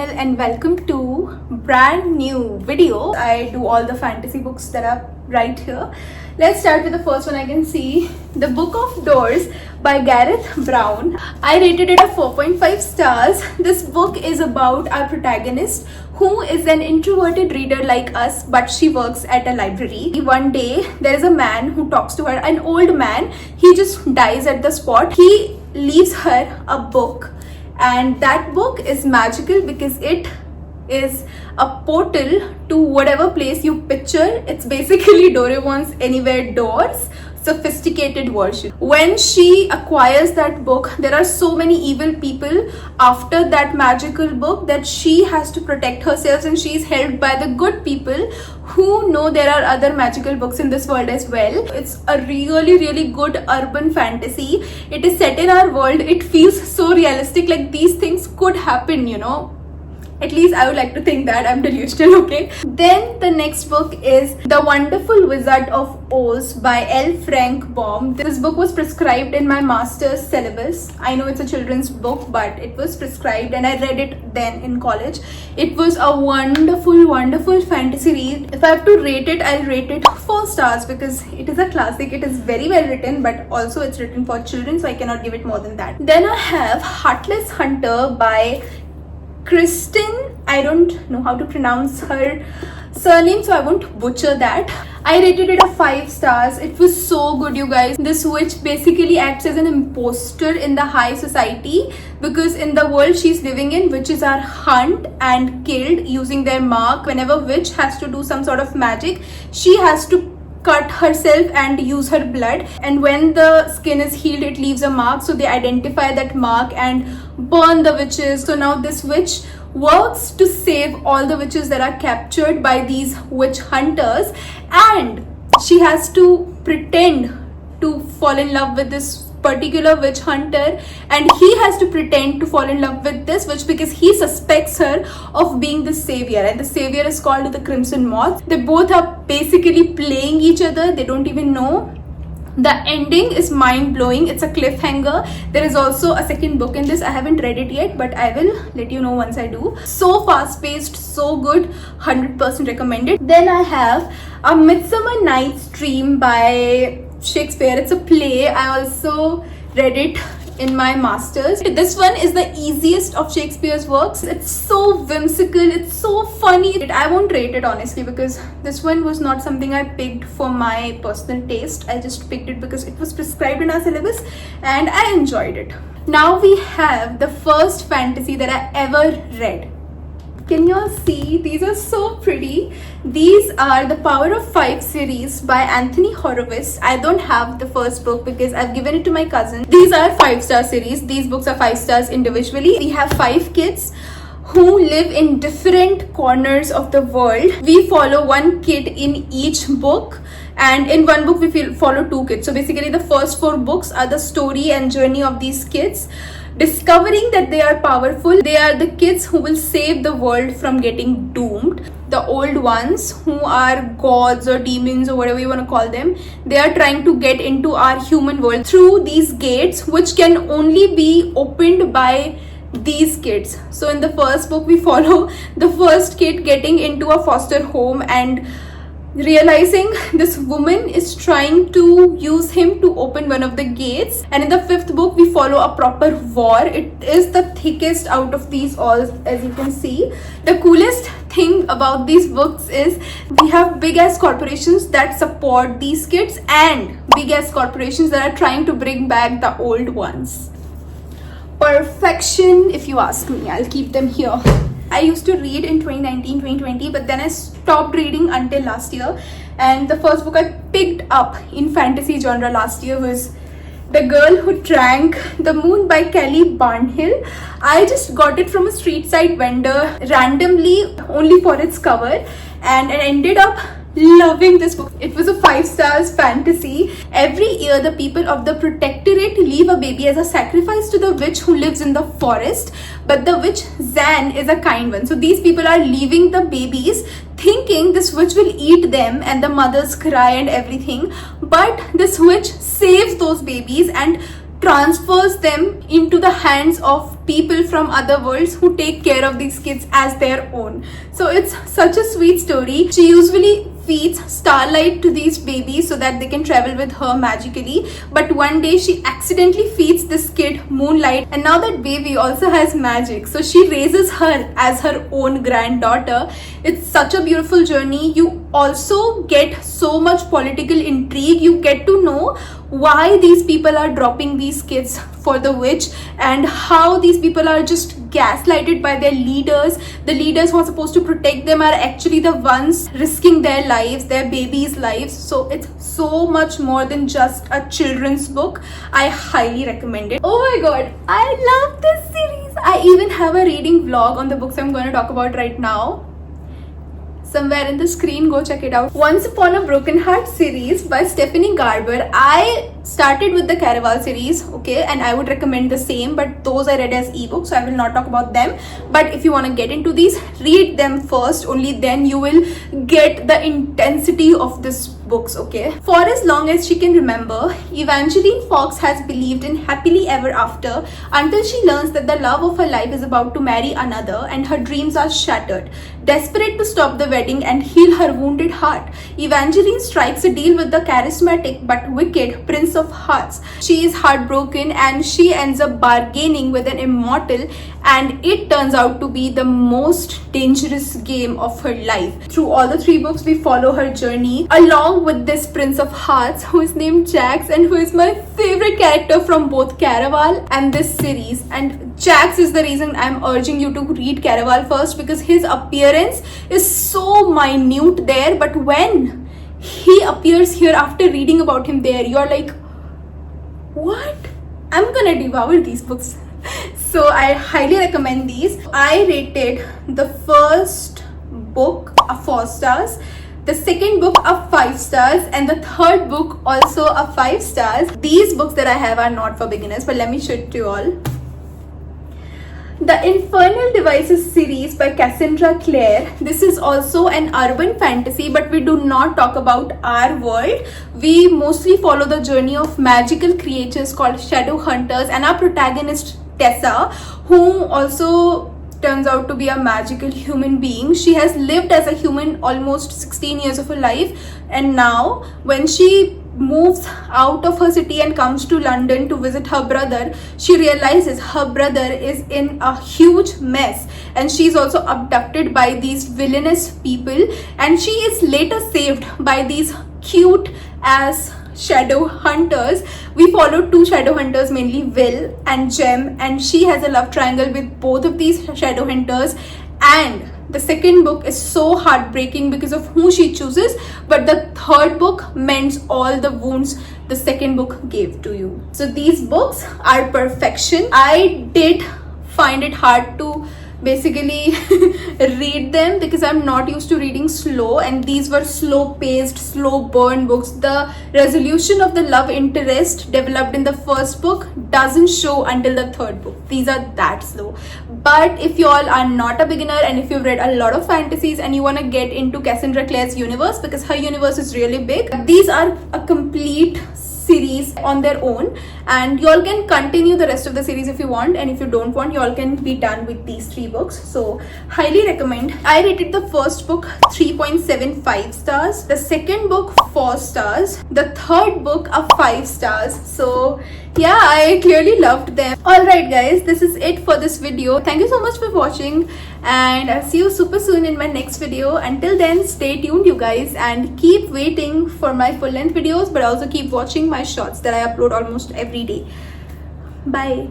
channel and welcome to brand new video. I do all the fantasy books that are right here. Let's start with the first one. I can see The Book of Doors by Gareth Brown. I rated it a 4.5 stars. This book is about our protagonist who is an introverted reader like us, but she works at a library. One day there is a man who talks to her, an old man. He just dies at the spot. He leaves her a book, and that book is magical because it is a portal to whatever place you picture. It's basically Doraemon's Anywhere Doors sophisticated version. When she acquires that book, there are so many evil people after that magical book that she has to protect herself, and she is helped by the good people who know there are other magical books in this world as well. It's a really good urban fantasy. It is set in our world. It feels so realistic, like these things could happen, you know. At least I would like to think that. I'm delusional, okay? Then the next book is The Wonderful Wizard of Oz by L. Frank Baum. This book was prescribed in my master's syllabus. I know it's a children's book, but it was prescribed and I read it then in college. It was a wonderful fantasy read. If I have to rate it, I'll rate it 4 stars because it is a classic. It is very well written, but also it's written for children, so I cannot give it more than that. Then I have Heartless Hunter by Kristen. I don't know how to pronounce her surname, so I won't butcher that. I rated it a 5 stars. It was so good, you guys. This witch basically acts as an imposter in the high society because in the world she's living in, witches are hunted and killed using their mark. Whenever witch has to do some sort of magic, she has to cut herself and use her blood, and when the skin is healed it leaves a mark, so they identify that mark and burn the witches. So now this witch works to save all the witches that are captured by these witch hunters, and she has to pretend to fall in love with this particular witch hunter, and he has to pretend to fall in love with this witch because he suspects her of being the savior, and the savior is called the Crimson Moth. They both are basically playing each other. They don't even know. The ending is mind-blowing. It's a cliffhanger. There is also a second book in this. I haven't read it yet, but I will let you know once I do. So fast-paced, so good, 100% recommended. Then I have A Midsummer Night's Dream by Shakespeare. It's a play. I also read it in my master's. This one is the easiest of Shakespeare's works. It's so whimsical, it's so funny. I won't rate it honestly because this one was not something I picked for my personal taste. I just picked it because it was prescribed in our syllabus and I enjoyed it. Now we have the first fantasy that I ever read. Can you all see? These are so pretty. These are the Power of 5 series by Anthony Horowitz. I don't have the first book because I've given it to my cousin. These are 5-star series. These books are 5 stars individually. We have 5 kids who live in different corners of the world. We follow one kid in each book, and in one book we follow 2 kids. So basically the first 4 books are the story and journey of these kids discovering that they are powerful. They are the kids who will save the world from getting doomed. The old ones, who are gods or demons or whatever you want to call them, they are trying to get into our human world through these gates, which can only be opened by these kids. So in the first book we follow the first kid getting into a foster home and realizing this woman is trying to use him to open one of the gates, and in the 5th book we follow a proper war. It is the thickest out of these all, as you can see. The coolest thing about these books is we have big ass corporations that support these kids and big ass corporations that are trying to bring back the old ones. Perfection, if you ask me. I'll keep them here. I used to read in 2019, 2020, but then I stopped reading until last year. And the first book I picked up in fantasy genre last year was The Girl Who Drank the Moon by Kelly Barnhill. I just got it from a street side vendor randomly, only for its cover, and I ended up loving this book. It was a 5 stars fantasy. Every year the people of the protectorate leave a baby as a sacrifice to the witch who lives in the forest, but the witch Zan is a kind one. So these people are leaving the babies thinking this witch will eat them, and the mothers cry and everything, but this witch saves those babies and transfers them into the hands of people from other worlds who take care of these kids as their own. So it's such a sweet story. She usually feeds starlight to these babies so that they can travel with her magically, but one day she accidentally feeds this kid moonlight, and now that baby also has magic, so she raises her as her own granddaughter. It's such a beautiful journey. You also get so much political intrigue. You get to know why these people are dropping these kids for the witch, and how these people are just gaslighted by their leaders. The leaders who are supposed to protect them are actually the ones risking their lives, their babies' lives. So it's so much more than just a children's book. I highly recommend it. Oh my god, I love this series. I even have a reading vlog on the books I'm going to talk about right now. Somewhere in the screen, go check it out. Once Upon a Broken Heart series by Stephanie Garber. I started with the Caraval series, okay, and I would recommend the same, but those I read as ebooks, so I will not talk about them. But if you want to get into these, read them first, only then you will get the intensity of this books, okay. For as long as she can remember, Evangeline Fox has believed in happily ever after until she learns that the love of her life is about to marry another, and her dreams are shattered. Desperate to stop the wedding and heal her wounded heart, Evangeline strikes a deal with the charismatic but wicked Prince of Hearts. She is heartbroken and she ends up bargaining with an immortal, and it turns out to be the most dangerous game of her life. Through all the 3 books, we follow her journey along with this Prince of Hearts, who is named Jax and who is my favorite character from both Caraval and this series. And Jax is the reason I'm urging you to read Caraval first, because his appearance is so minute there, but when he appears here after reading about him there, you're like, what? I'm gonna devour these books. So I highly recommend these. I rated the first book a 4 stars, the second book a 5 stars, and the third book also a 5 stars. These books that I have are not for beginners, but let me show it to you all. The Infernal Devices series by Cassandra Clare. This is also an urban fantasy, but we do not talk about our world. We mostly follow the journey of magical creatures called shadow hunters, and our protagonist Tessa, who also turns out to be a magical human being. She has lived as a human almost 16 years of her life, and now when she moves out of her city and comes to London to visit her brother, she realizes her brother is in a huge mess, and she's also abducted by these villainous people, and she is later saved by these cute as shadow hunters. We follow 2 shadow hunters, mainly Will and Jem, and she has a love triangle with both of these shadow hunters. And the second book is so heartbreaking because of who she chooses, but the third book mends all the wounds the second book gave to you. So these books are perfection. I did find it hard to basically read them because I'm not used to reading slow, and these were slow paced, slow burn books. The resolution of the love interest developed in the first book doesn't show until the third book. These are that slow. But if you all are not a beginner, and if you've read a lot of fantasies and you want to get into Cassandra Clare's universe, because her universe is really big, these are a complete series on their own, and y'all can continue the rest of the series if you want, and if you don't want, y'all can be done with these 3 books. So highly recommend. I rated the first book 3.75 stars, the second book 4 stars, the third book a 5 stars. So yeah, I clearly loved them. Alright guys, this is it for this video. Thank you so much for watching, and I'll see you super soon in my next video. Until then, stay tuned you guys, and keep waiting for my full length videos, but also keep watching my shorts that I upload almost every day. Bye.